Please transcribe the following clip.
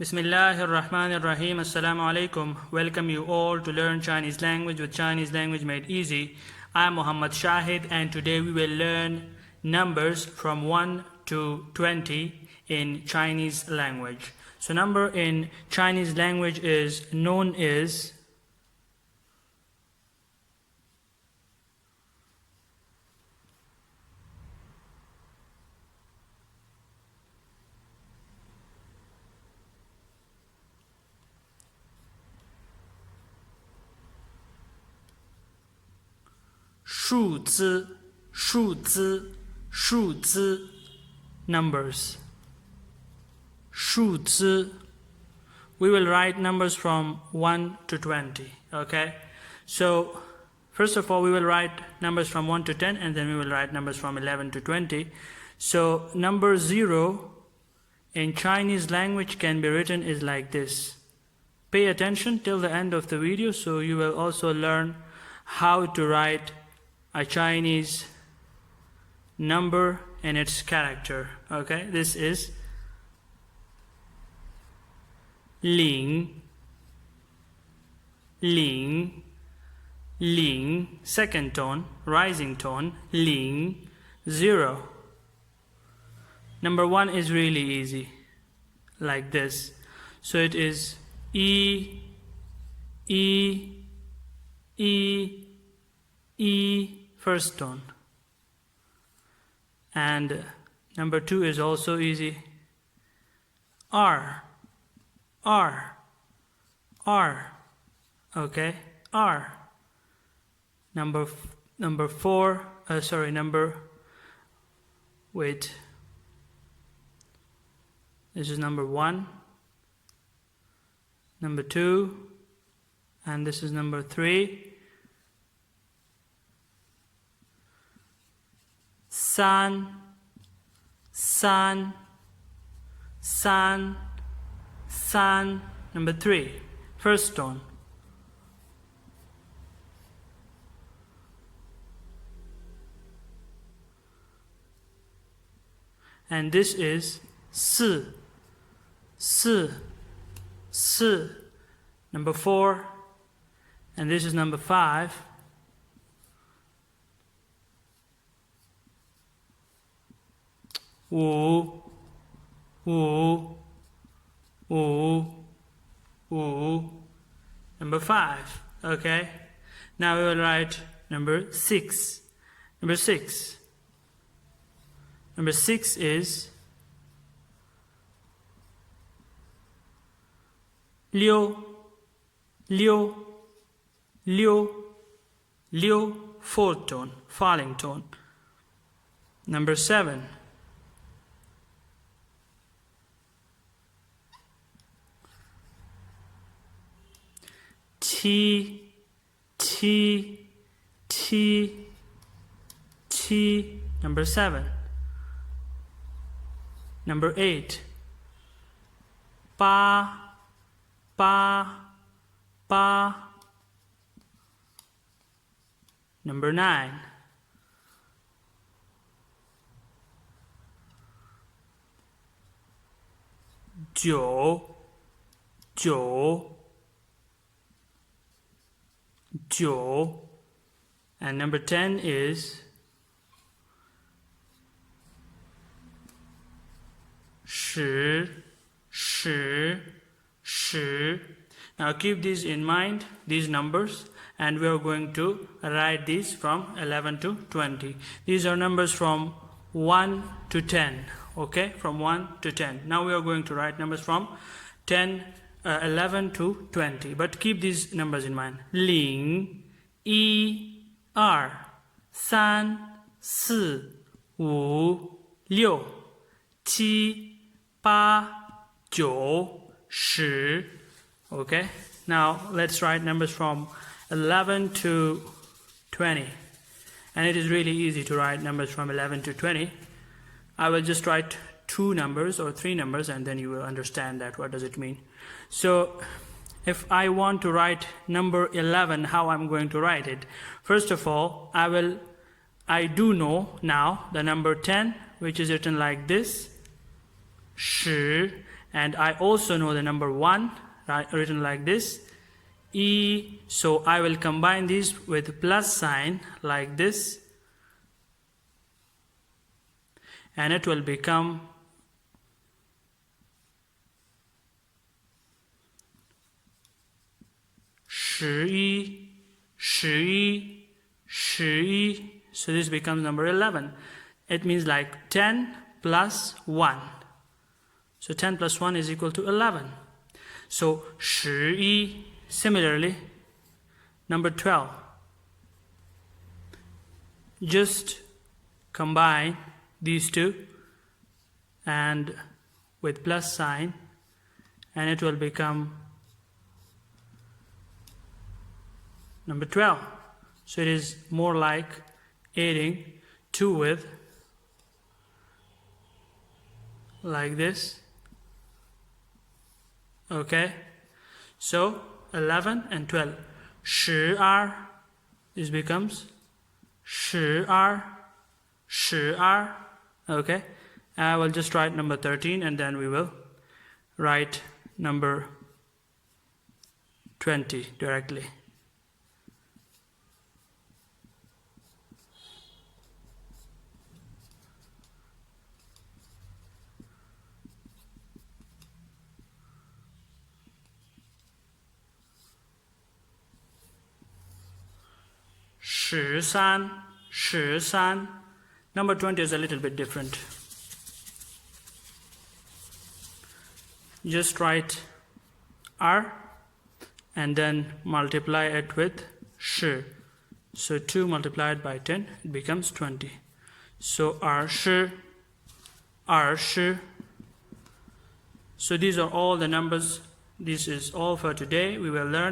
Bismillahirrahmanirrahim. Assalamu alaikum. Welcome you all to learn Chinese language with Chinese language made easy. I'm Muhammad Shahid and today we will learn numbers from 1 to 20 in Chinese language. So number in Chinese language is known as shu zi numbers. Shu zi. We will write numbers from 1 to 20. Okay? So first of all we will write numbers from 1 to 10 and then we will write numbers from 11 to 20. So number 0 in Chinese language can be written is like this. Pay attention till the end of the video so you will also learn how to write a Chinese number and its character. Okay, this is ling, second tone, rising tone, ling, 0. Number 1 is really easy, like this. So it is E, first tone. And number 2 is also easy. R. Okay, R. Number 4. Wait. This is number 1. Number 2. And this is number 3. San, number 3, first tone. And this is si, number 4, and this is number 5. Wu, number 5. Okay, now we will write number 6. Number 6 is liu, fourth tone, falling tone. Number 7 T, number 7. Number 8 ba. Number 9 jiu. And number 10 is shi. Now keep these in mind, these numbers, and we are going to write these from 11 to 20. These are numbers from 1 to 10. Okay, from 1 to 10. Now we are going to write numbers from 11 to 20. But keep these numbers in mind. Ling, 1, 2, 3, 4, 5, 6, 7, 8, 9, 10. Okay, now let's write numbers from 11 to 20. And it is really easy to write numbers from 11 to 20. I will just write 2 numbers or 3 numbers and then you will understand that what does it mean. So if I want to write number 11, how I'm going to write it? First of all, I do know now the number 10, which is written like this, 10, and I also know the number 1, right, written like this, E, so I will combine these with plus sign like this, and it will become shi, shi, shi. So this becomes number 11. It means like 10 plus 1. So 10 plus 1 is equal to 11. So 11. Similarly, number 12. Just combine these two and with plus sign, and it will become number 12. So it is more like adding 2 with like this. Okay, so 11 and 12. 12. This becomes 12. 12. Okay, I will just write number 13 and then we will write number 20 directly. San. Number 20 is a little bit different. Just write R and then multiply it with shi. So 2 multiplied by 10, it becomes 20. So R shi. So these are all the numbers. This is all for today. We will learn